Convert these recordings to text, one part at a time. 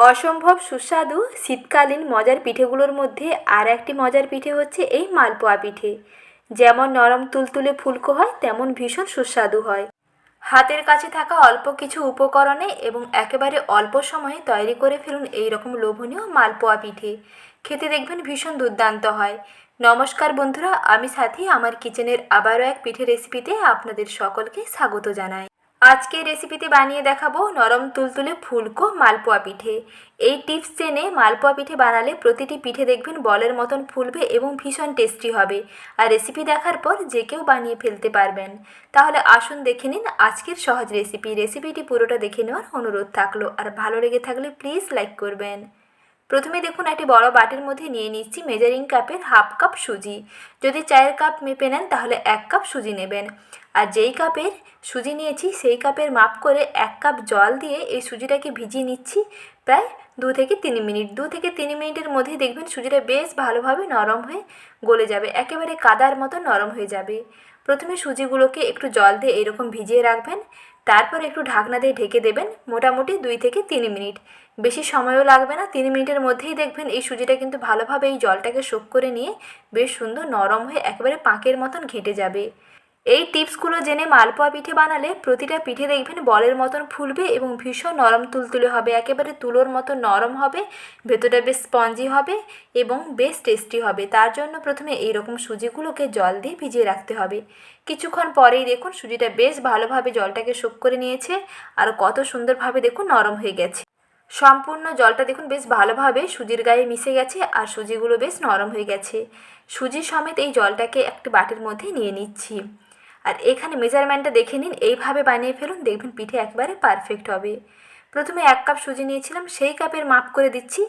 অসম্ভব সুস্বাদু শীতকালীন মজার পিঠেগুলোর মধ্যে আর একটি মজার পিঠে হচ্ছে এই মালপোয়া পিঠে। যেমন নরম তুলতুলে ফুলকো হয়, তেমন ভীষণ সুস্বাদু হয়। হাতের কাছে থাকা অল্প কিছু উপকরণে এবং একেবারে অল্প সময়ে তৈরি করে ফেলুন এই রকম লোভনীয় মালপোয়া পিঠে। খেতে দেখবেন ভীষণ দুর্দান্ত হয়। নমস্কার বন্ধুরা, আমি সাথী আমার কিচেনের আবারও এক পিঠে রেসিপিতে আপনাদের সকলকে স্বাগত জানাই। আজকে রেসিপিতে বানিয়ে দেখাবো নরম তুলতুলে ফুলকো মালপোয়া পিঠে। এই টিপস জেনে মালপোয়া পিঠে বানালে প্রতিটি পিঠে দেখবেন বলের মতন ফুলবে এবং ভীষণ টেস্টি হবে। আর রেসিপি দেখার পর যে কেউ বানিয়ে ফেলতে পারবেন। তাহলে আসুন দেখে নিন আজকের সহজ রেসিপিটি পুরোটা দেখে নেওয়ার অনুরোধ থাকলো। আর ভালো লেগে থাকলে প্লিজ লাইক করবেন। প্রথমে দেখুন একটি বড় বাটির মধ্যে নিয়ে নিচ্ছি মেজারিং কাপের হাফ কাপ সুজি। যদি চায়ের কাপ মেপে নেন তাহলে 1 কাপ সুজি নেবেন। আর যেই কাপের সুজি নিয়েছি সেই কাপের মাপ করে 1 কাপ জল দিয়ে এই সুজিটাকে ভিজিয়ে নিচ্ছি প্রায় 2 থেকে 3 মিনিট। 2 থেকে 3 মিনিটের মধ্যেই দেখবেন সুজিটা বেশ ভালোভাবে নরম হয়ে গলে যাবে, একেবারে কাদার মতো নরম হয়ে যাবে। প্রথমে সুজিগুলোকে একটু জল দিয়ে এরকম ভিজিয়ে রাখবেন, তারপর একটু ঢাকনা দিয়ে ঢেকে দেবেন মোটামুটি 2 থেকে 3 মিনিট। বেশি সময়ও লাগবে না, 3 মিনিটের মধ্যেই দেখবেন এই সুজিটা কিন্তু ভালোভাবে এই জলটাকে শোক করে নিয়ে বেশ সুন্দর নরম হয়ে একেবারে পাঁকের মতন ঘেঁটে যাবে। এই টিপসগুলো জেনে মালপোয়া পিঠে বানালে প্রতিটা পিঠে দেখবেন বলের মতন ফুলবে এবং ভীষণ নরম তুলতুলে হবে, একেবারে তুলোর মতো নরম হবে, ভেতরটা বেশ স্পঞ্জি হবে এবং বেশ টেস্টি হবে। তার জন্য প্রথমে এইরকম সুজিগুলোকে জল দিয়ে ভিজিয়ে রাখতে হবে। কিছুক্ষণ পরেই দেখুন সুজিটা বেশ ভালোভাবে জলটাকে শোক করে নিয়েছে আর কত সুন্দরভাবে দেখুন নরম হয়ে গেছে। সম্পূর্ণ জলটা দেখুন বেশ ভালোভাবে সুজির গায়ে মিশে গেছে আর সুজিগুলো বেশ নরম হয়ে গেছে। সুজি সমেত এই জলটাকে একটি বাটির মধ্যে নিয়ে নিচ্ছি। আর এখানে মেজারমেন্টটা দেখে নিন, এইভাবে বানিয়ে ফেলুন, দেখবেন পিঠে একবারে পারফেক্ট হবে। প্রথমে 1 কাপ সুজি নিয়েছিলাম, সেই কাপের মাপ করে দিচ্ছি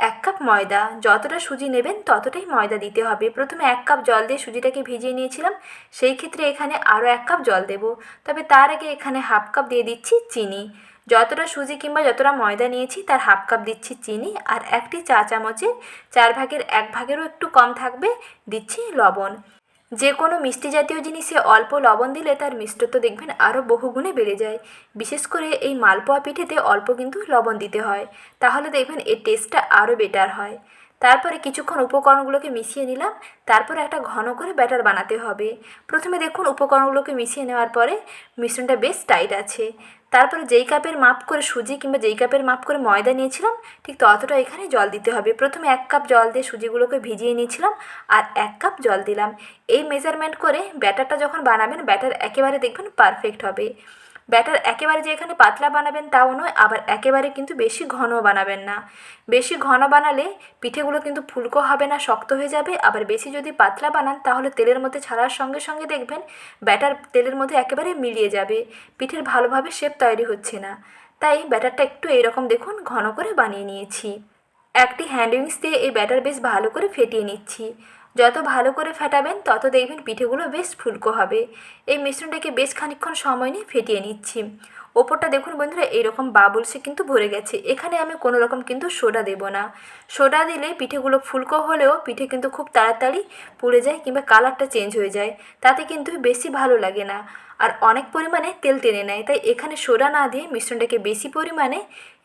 1 কাপ ময়দা। যতটা সুজি নেবেন ততটাই ময়দা দিতে হবে। প্রথমে 1 কাপ জল দিয়ে সুজিটাকে ভিজিয়ে নিয়েছিলাম, সেই ক্ষেত্রে এখানে আরও 1 কাপ জল দেব। তবে তার আগে এখানে হাফ কাপ দিয়ে দিচ্ছি চিনি। যতটা সুজি কিংবা যতটা ময়দা নিয়েছি তার হাফ কাপ দিচ্ছি চিনি। আর একটি চা চামচে 4 ভাগের 1 ভাগেরও একটু কম থাকবে দিচ্ছি লবণ। যে কোনো মিষ্টি জাতীয় জিনিসে অল্প লবণ দিলে তার মিষ্টত্ব দেখবেন আরও বহুগুণে বেড়ে যায়। বিশেষ করে এই মালপোয়া পিঠেতে অল্প কিন্তু লবণ দিতে হয়, তাহলে দেখবেন এর টেস্টটা আরও বেটার হয়। তারপরে কিছুক্ষণ উপকরণগুলোকে মিশিয়ে নিলাম, তারপর একটা ঘন করে ব্যাটার বানাতে হবে। প্রথমে দেখুন উপকরণগুলোকে মিশিয়ে নেওয়ার পরে মিশ্রণটা বেশ টাইট আছে। তারপরে যেই কাপের মাপ করে সুজি কিংবা যেই কাপের মাপ করে ময়দা নিয়েছিলাম ঠিক ততটা এখানে জল দিতে হবে। প্রথমে 1 কাপ জল দিয়ে সুজিগুলোকে ভিজিয়ে নিয়েছিলাম আর 1 কাপ জল দিলাম। এই মেজারমেন্ট করে ব্যাটারটা যখন বানাবেন ব্যাটার একেবারে দেখবেন পারফেক্ট হবে। ব্যাটার একেবারে যে এখানে পাতলা বানাবেন তাও নয়, আবার একেবারে কিন্তু বেশি ঘনও বানাবেন না। বেশি ঘন বানালে পিঠেগুলো কিন্তু ফুলকো হবে না, শক্ত হয়ে যাবে। আবার বেশি যদি পাতলা বানান তাহলে তেলের মধ্যে ছাড়ার সঙ্গে সঙ্গে দেখবেন ব্যাটার তেলের মধ্যে একেবারে মিলিয়ে যাবে, পিঠের ভালোভাবে শেপ তৈরি হচ্ছে না। তাই ব্যাটারটা একটু এইরকম দেখুন ঘন করে বানিয়ে নিয়েছি। একটি হ্যান্ড উইক্স দিয়ে এই ব্যাটার বেশ ভালো করে ফেটিয়ে নিচ্ছি। যত ভালো করে ফেটাবেন তত দেখবেন পিঠেগুলো বেশ ফুলকো হবে। এই মিশ্রণটাকে বেশ খানিকক্ষণ সময় নিয়ে ফেটিয়ে নিচ্ছি। ওপরটা দেখুন বন্ধুরা এইরকম বাবলসে কিন্তু ভরে গেছে। এখানে আমি কোনো রকম কিন্তু সোডা দেব না। সোডা দিলে পিঠেগুলো ফুলকো হলেও পিঠে কিন্তু খুব তাড়াতাড়ি পুড়ে যায় কিংবা কালারটা চেঞ্জ হয়ে যায়, তাতে কিন্তু বেশি ভালো লাগে না আর অনেক পরিমাণে তেল টেনে নেয়। তাই এখানে সোডা না দিয়ে মিশ্রণটাকে বেশি পরিমাণে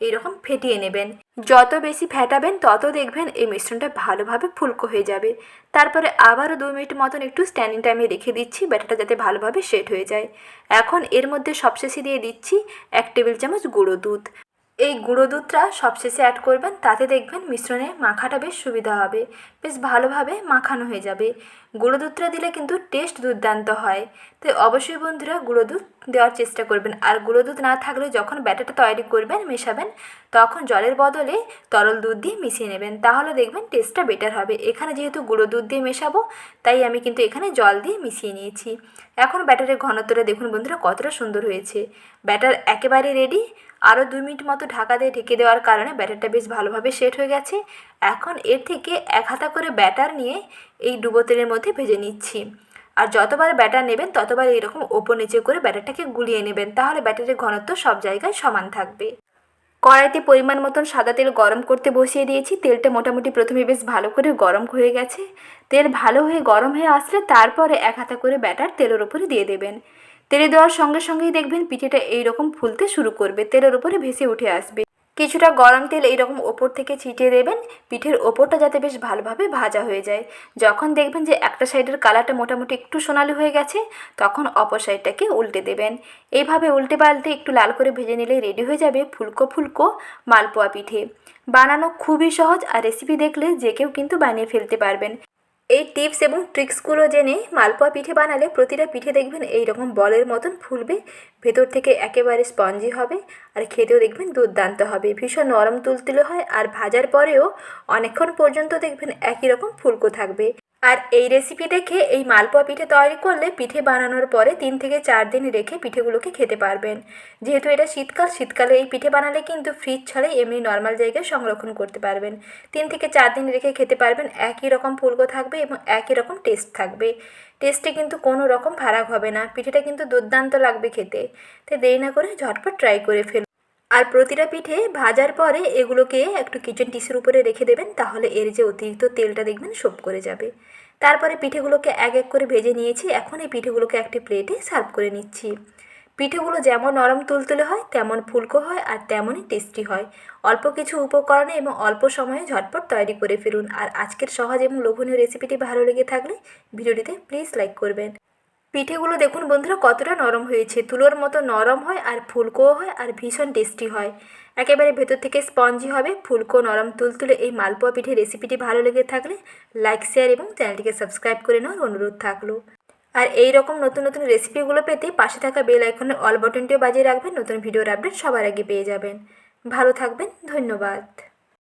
এইরকম ফেটিয়ে নেবেন। যত বেশি ফেটাবেন তত দেখবেন এই মিশ্রণটা ভালোভাবে ফুলকো হয়ে যাবে। তারপরে আবারও 2 মিনিট মতন একটু স্ট্যান্ডিং টাইমে রেখে দিচ্ছি ব্যাটারটা যাতে ভালোভাবে সেট হয়ে যায়। এখন এর মধ্যে সবশেষে দিয়ে দিচ্ছি 1 টেবিল চামচ গুঁড়ো দুধ। এই গুঁড়ো দুধটা সবশেষে অ্যাড করবেন, তাতে দেখবেন মিশ্রণে মাখাটা বেশ সুবিধা হবে, বেশ ভালোভাবে মাখানো হয়ে যাবে। গুঁড়ো দুধটা দিলে কিন্তু টেস্ট দুর্দান্ত হয়। তাই অবশ্যই বন্ধুরা গুঁড়ো দুধ দেওয়ার চেষ্টা করবেন। আর গুঁড়ো দুধ না থাকলে যখন ব্যাটারটা তৈরি করবেন মেশাবেন তখন জলের বদলে তরল দুধ দিয়ে মিশিয়ে নেবেন, তাহলে দেখবেন টেস্টটা বেটার হবে। এখানে যেহেতু গুঁড়ো দুধ দিয়ে মেশাবো তাই আমি কিন্তু এখানে জল দিয়ে মিশিয়ে নিয়েছি। এখন ব্যাটারের ঘনত্বটা দেখুন বন্ধুরা কতটা সুন্দর হয়েছে। ব্যাটার একেবারে রেডি। আরও 2 মিনিট মতো ঢাকা দিয়ে ঢেকে দেওয়ার কারণে ব্যাটারটা বেশ ভালোভাবে সেট হয়ে গেছে। এখন এর থেকে 1 হাতা করে ব্যাটার নিয়ে এই ডুবো তেলের মধ্যে ভেজে নিচ্ছি। আর যতবার ব্যাটার নেবেন ততবার এইরকম ওপর নিচে করে ব্যাটারটাকে গুলিয়ে নেবেন, তাহলে ব্যাটারের ঘনত্ব সব জায়গায় সমান থাকবে। কড়াইতে পরিমাণ মতন সাদা তেল গরম করতে বসিয়ে দিয়েছি। তেলটা মোটামুটি প্রথমে বেশ ভালো করে গরম হয়ে গেছে। তেল ভালো হয়ে গরম হয়ে আসলে তারপরে 1 হাতা করে ব্যাটার তেলের উপরে দিয়ে দেবেন। তেলে দেওয়ার সঙ্গে সঙ্গেই দেখবেন পিঠেটা এইরকম ফুলতে শুরু করবে, তেলের উপরে ভেসে উঠে আসবে। কিছুটা গরম তেল এইরকম ওপর থেকে ছিটিয়ে দেবেন, পিঠের ওপরটা যাতে বেশ ভালোভাবে ভাজা হয়ে যায়। যখন দেখবেন যে একটা সাইডের কালারটা মোটামুটি একটু সোনালি হয়ে গেছে, তখন অপর সাইডটাকে উল্টে দেবেন। এইভাবে উল্টে পাল্টে একটু লাল করে ভেজে নিলে রেডি হয়ে যাবে ফুলকো ফুলকো মালপোয়া পিঠে। বানানো খুবই সহজ, আর রেসিপি দেখলে যে কেউ কিন্তু বানিয়ে ফেলতে পারবেন। এই টিপস এবং ট্রিক্সগুলো জেনে মালপোয়া পিঠে বানালে প্রতিটা পিঠে দেখবেন এইরকম বলের মতন ফুলবে, ভেতর থেকে একেবারে স্পঞ্জি হবে, আর খেতেও দেখবেন দুর্দান্ত হবে, ভীষণ নরম তুলতুলে হয়, আর ভাজার পরেও অনেকক্ষণ পর্যন্ত দেখবেন একই রকম ফুলকো থাকবে। আর এই রেসিপি দেখে এই মালপোয়া পিঠে তৈরি করলে পিঠে বানানোর পরে 3 থেকে 4 দিন রেখে পিঠেগুলোকে খেতে পারবেন। যেহেতু এটা শীতকালে এই পিঠে বানালে কিন্তু ফ্রিজ ছাড়াই এমনি নর্মাল জায়গায় সংরক্ষণ করতে পারবেন। 3 থেকে 4 দিন রেখে খেতে পারবেন, একই রকম ফুলকো থাকবে এবং একই রকম টেস্ট থাকবে। টেস্টে কিন্তু কোনো রকম ফারাক হবে না, পিঠেটা কিন্তু দুর্দান্ত লাগবে খেতে। তাই দেরি না করে ঝটপট ট্রাই করে ফেলুন। আর প্রতিটা পিঠে ভাজার পরে এগুলোকে একটু কিচেন টিস্যুর উপরে রেখে দেবেন, তাহলে এর যে অতিরিক্ত তেলটা দেখবেন সোপ করে যাবে। তারপরে পিঠেগুলোকে এক এক করে ভেজে নিয়েছি, এখন এই পিঠেগুলোকে একটি প্লেটে সার্ভ করে নিচ্ছি। পিঠেগুলো যেমন নরম তুলতুলে হয়, তেমন ফুলকো হয়, আর তেমনই টেস্টি হয়। অল্প কিছু উপকরণে এবং অল্প সময়ে ঝটপট তৈরি করে ফেলুন। আর আজকের সহজ এবং লোভনীয় রেসিপিটি ভালো লেগে থাকলে ভিডিওটিতে প্লিজ লাইক করবেন। পিঠেগুলো দেখুন বন্ধুরা কতটা নরম হয়েছে, তুলোর মতো নরম হয়, আর ফুলকোও হয়, আর ভীষণ টেস্টি হয়। একেবারে ভেতর থেকে স্পঞ্জি হবে, ফুলকো নরম তুলতুলে এই মালপোয়া পিঠে রেসিপিটি ভালো লেগে থাকলে লাইক, শেয়ার এবং চ্যানেলটিকে সাবস্ক্রাইব করে নেওয়ার অনুরোধ থাকলো। আর এই রকম নতুন নতুন রেসিপিগুলো পেতে পাশে থাকা বেল আইকনের অল বাটনটিও বাজিয়ে রাখবেন, নতুন ভিডিওর আপডেট সবার আগে পেয়ে যাবেন। ভালো থাকবেন, ধন্যবাদ।